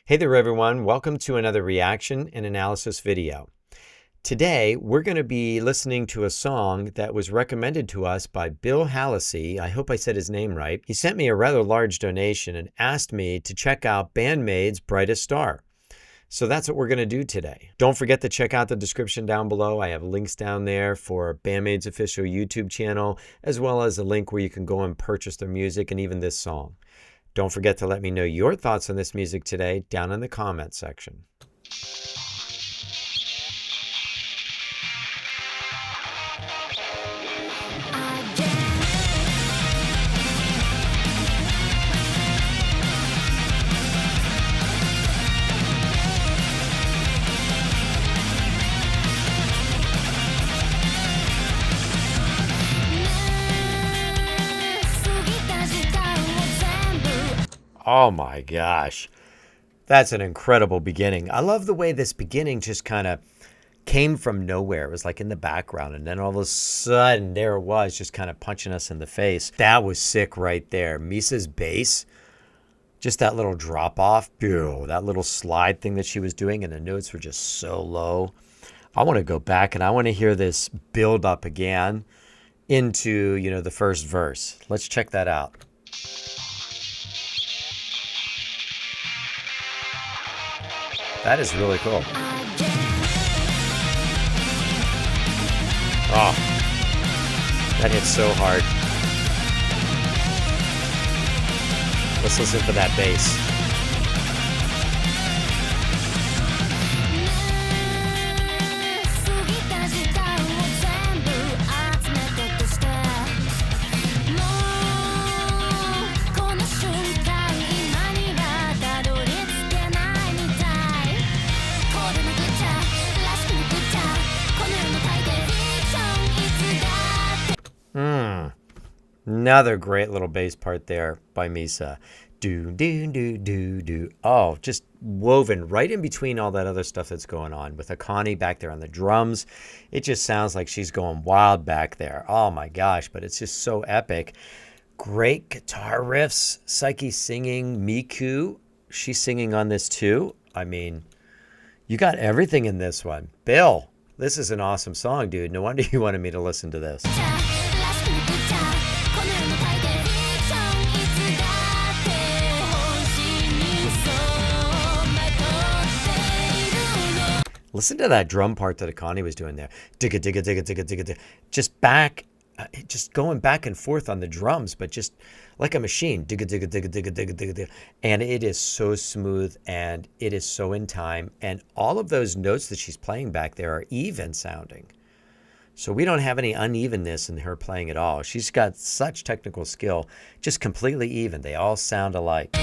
Hey there everyone, welcome to another reaction and analysis video. Today we're going to be listening to a song that was recommended to us by Bill Hallisey. I hope I said his name right. He sent me a rather large donation and asked me to check out Band-Maid's Brightest Star. So that's what we're going to do today. Don't forget to check out the description down below. I have links down there for Band-Maid's official YouTube channel, as well as a link where you can go and purchase their music and even this song. Don't forget to let me know your thoughts on this music today down in the comments section. Oh my gosh, that's an incredible beginning. I love the way this beginning just kind of came from nowhere. It was like in the background, and then all of a sudden there it was, just kind of punching us in the face. That was sick right there. Misa's bass, just that little drop off, that little slide thing that she was doing, and the notes were just so low. I want to go back and I want to hear this build up again into, the first verse. Let's check that out. That is really cool. Oh, that hits so hard. Let's listen to that bass. Another great little bass part there by Misa. Do, do, do, do, do. Oh, just woven right in between all that other stuff that's going on with Akane back there on the drums. It just sounds like she's going wild back there. Oh my gosh, but it's just so epic. Great guitar riffs. Psyche singing. Miku, she's singing on this too. I mean, you got everything in this one. Bill, this is an awesome song, dude. No wonder you wanted me to listen to this. Listen to that drum part that Akane was doing there. Digga, digga, digga, digga, digga, digga. Just going back and forth on the drums, but just like a machine. Digga, digga, digga, digga, digga, digga, digga. And it is so smooth and it is so in time. And all of those notes that she's playing back there are even sounding. So we don't have any unevenness in her playing at all. She's got such technical skill, just completely even. They all sound alike.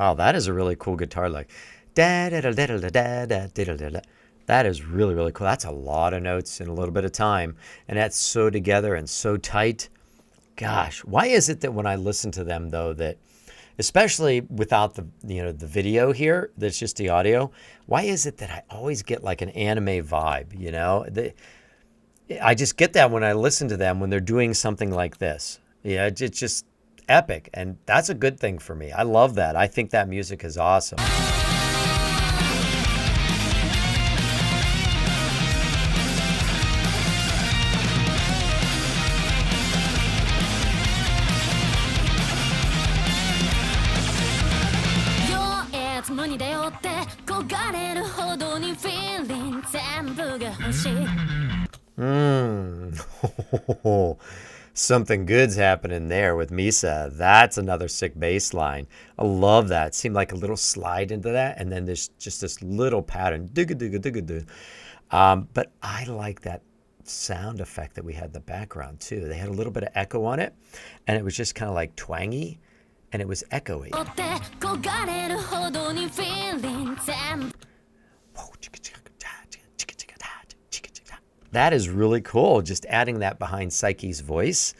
Oh, that is a really cool guitar lick. That is really, really cool. That's a lot of notes in a little bit of time. And that's so together and so tight. Gosh, why is it that when I listen to them, though, that especially without the video here, that's just the audio, why is it that I always get like an anime vibe, I just get that when I listen to them when they're doing something like this. Yeah, it's just epic, and that's a good thing for me. I love that. I think that music is awesome. Something good's happening there with Misa. That's another sick bass line. I love that. It seemed like a little slide into that, and then there's just this little pattern. Digga, digga, digga, digga. But I like that sound effect that we had in the background too. They had a little bit of echo on it, and it was just kind of like twangy, and it was echoey. That is really cool, just adding that behind Psyche's voice.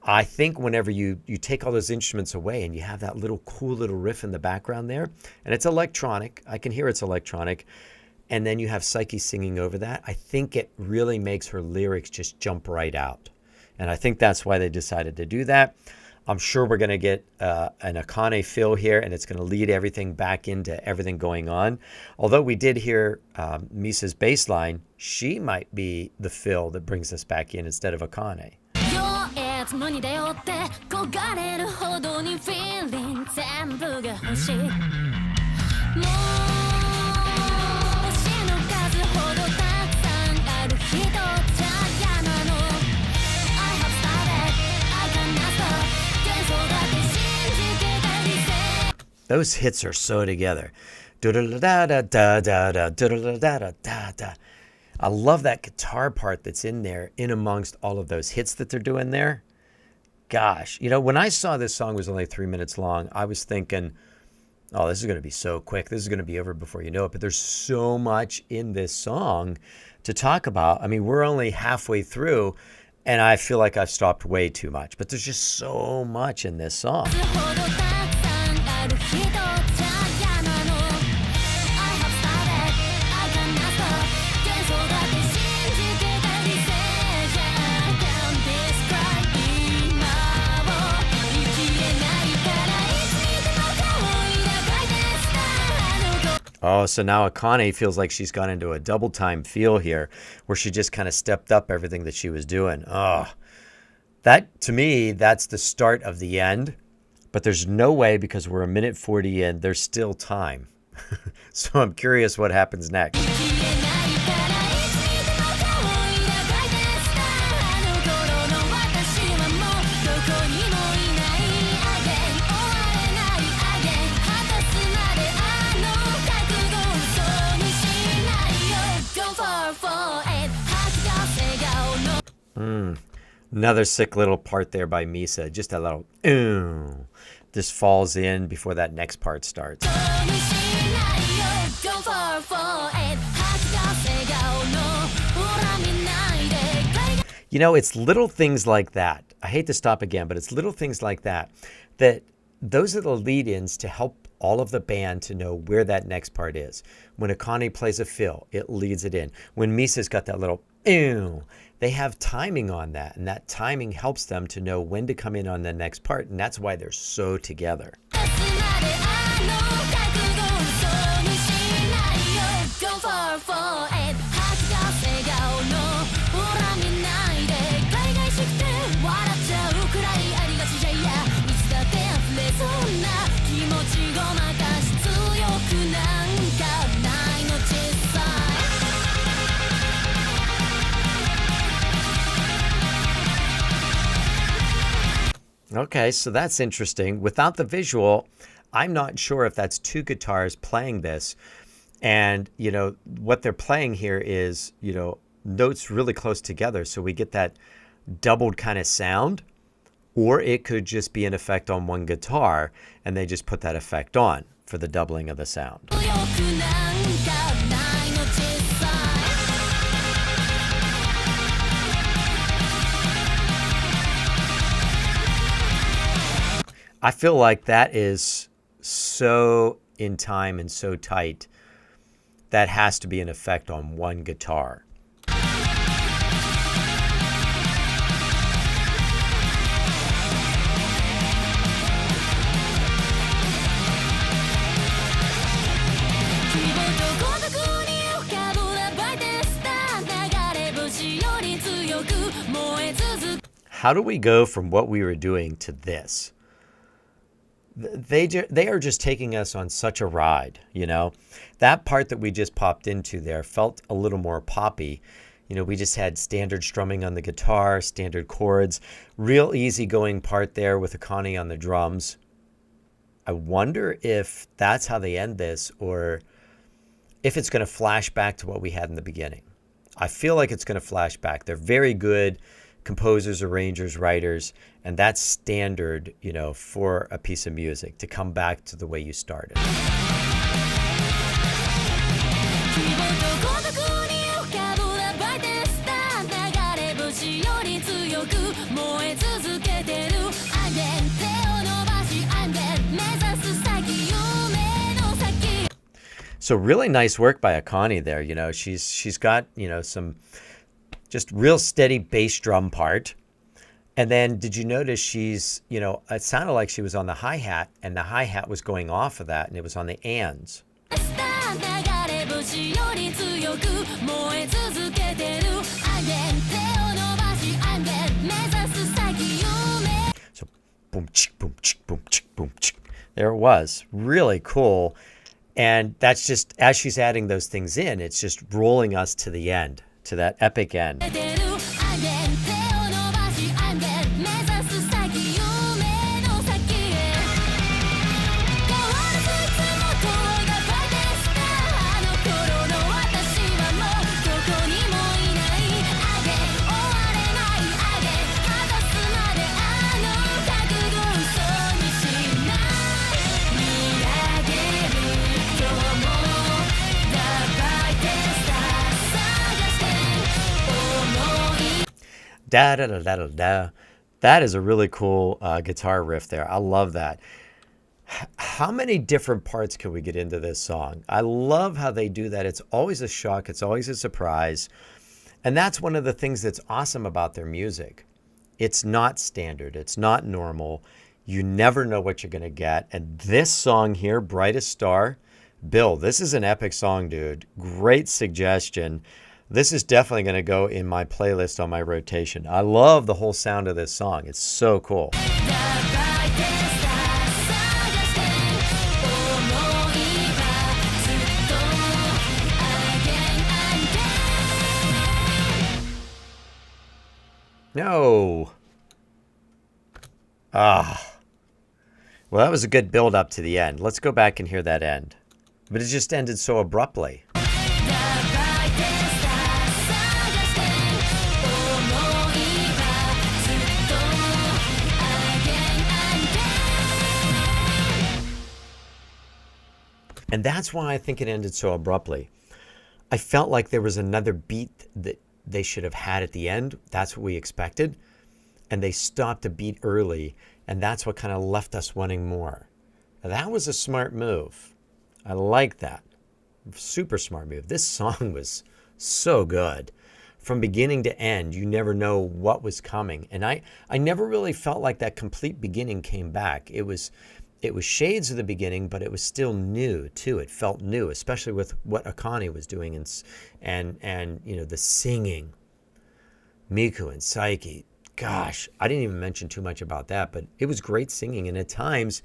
I think whenever you take all those instruments away and you have that little cool little riff in the background there, and it's electronic, I can hear it's electronic, and then you have Psyche singing over that, I think it really makes her lyrics just jump right out. And I think that's why they decided to do that. I'm sure we're going to get an Akane fill here, and it's going to lead everything back into everything going on. Although we did hear Misa's bass line, she might be the fill that brings us back in instead of Akane. Those hits are so together. I love that guitar part that's in there, in amongst all of those hits that they're doing there. Gosh, you know, when I saw this song was only 3 minutes long, I was thinking, oh, this is going to be so quick. This is going to be over before you know it. But there's so much in this song to talk about. I mean, we're only halfway through, and I feel like I've stopped way too much. But there's just so much in this song. Oh, so now Akane feels like she's gone into a double time feel here, where she just kind of stepped up everything that she was doing. Oh, that, to me, that's the start of the end. But there's no way, because we're 1:40 in, there's still time. So I'm curious what happens next. Another sick little part there by Misa. Just a little, just falls in before that next part starts. You know, it's little things like that. I hate to stop again, but it's little things like that, that those are the lead-ins to help all of the band to know where that next part is. When Akane plays a fill, it leads it in. When Misa's got that little, they have timing on that, and that timing helps them to know when to come in on the next part, and that's why they're so together. Okay, so that's interesting. Without the visual, I'm not sure if that's two guitars playing this. And, you know, what they're playing here is, you know, notes really close together. So we get that doubled kind of sound. Or it could just be an effect on one guitar, and they just put that effect on for the doubling of the sound. I feel like that is so in time and so tight. That has to be an effect on one guitar. How do we go from what we were doing to this? They are just taking us on such a ride, you know. That part that we just popped into there felt a little more poppy. You know, we just had standard strumming on the guitar, standard chords, real easygoing part there with Akane on the drums. I wonder if that's how they end this, or if it's going to flash back to what we had in the beginning. I feel like it's going to flash back. They're very good composers, arrangers, writers, and that's standard, you know, for a piece of music, to come back to the way you started. So really nice work by Akani there. You know, she's got, you know, some just real steady bass drum part. And then did you notice she's, you know, it sounded like she was on the hi-hat and the hi-hat was going off of that and it was on the ands. So boom, chick, boom, chick, boom, chick, boom, chick. There it was. Really cool. And that's just, as she's adding those things in, it's just rolling us to the end, to that epic end. Da da da da da da. That is a really cool guitar riff there. I love that. How many different parts can we get into this song? I love how they do that. It's always a shock. It's always a surprise. And that's one of the things that's awesome about their music. It's not standard. It's not normal. You never know what you're going to get. And this song here, Brightest Star, Bill, this is an epic song, dude. Great suggestion. This is definitely going to go in my playlist on my rotation. I love the whole sound of this song. It's so cool. No. Ah. Well, that was a good build up to the end. Let's go back and hear that end. But it just ended so abruptly. And that's why I think it ended so abruptly. I felt like there was another beat that they should have had at the end. That's what we expected. And they stopped a beat early. And that's what kind of left us wanting more. Now, that was a smart move. I like that. Super smart move. This song was so good. From beginning to end, you never know what was coming. And I never really felt like that complete beginning came back. It was shades of the beginning, but it was still new too. It felt new, especially with what Akani was doing and you know, the singing. Miku and Psyche. Gosh, I didn't even mention too much about that, but it was great singing. And at times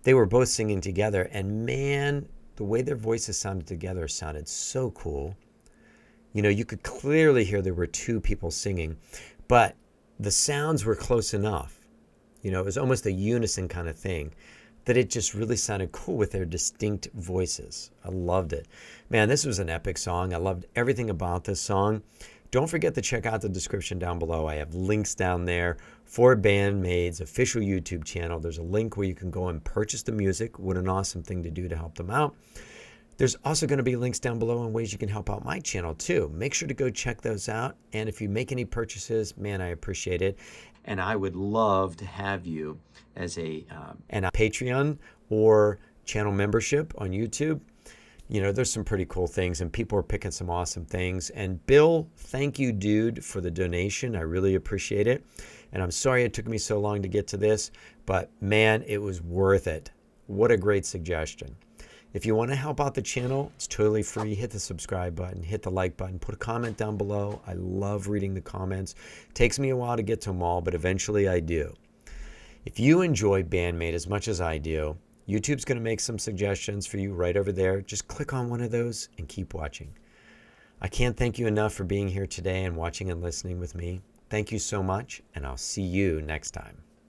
they were both singing together, and man, the way their voices sounded together sounded so cool. You know, you could clearly hear there were two people singing, but the sounds were close enough. You know, it was almost a unison kind of thing, that it just really sounded cool with their distinct voices. I loved it. Man, this was an epic song. I loved everything about this song. Don't forget to check out the description down below. I have links down there for Band-Maid's official YouTube channel. There's a link where you can go and purchase the music. What an awesome thing to do to help them out. There's also going to be links down below on ways you can help out my channel too. Make sure to go check those out. And if you make any purchases, man, I appreciate it. And I would love to have you as a Patreon or channel membership on YouTube. You know, there's some pretty cool things, and people are picking some awesome things. And Bill, thank you, dude, for the donation. I really appreciate it. And I'm sorry it took me so long to get to this, but man, it was worth it. What a great suggestion. If you want to help out the channel, it's totally free. Hit the subscribe button, hit the like button, put a comment down below. I love reading the comments. It takes me a while to get to them all, but eventually I do. If you enjoy Band-Maid as much as I do, YouTube's going to make some suggestions for you right over there. Just click on one of those and keep watching. I can't thank you enough for being here today and watching and listening with me. Thank you so much, and I'll see you next time.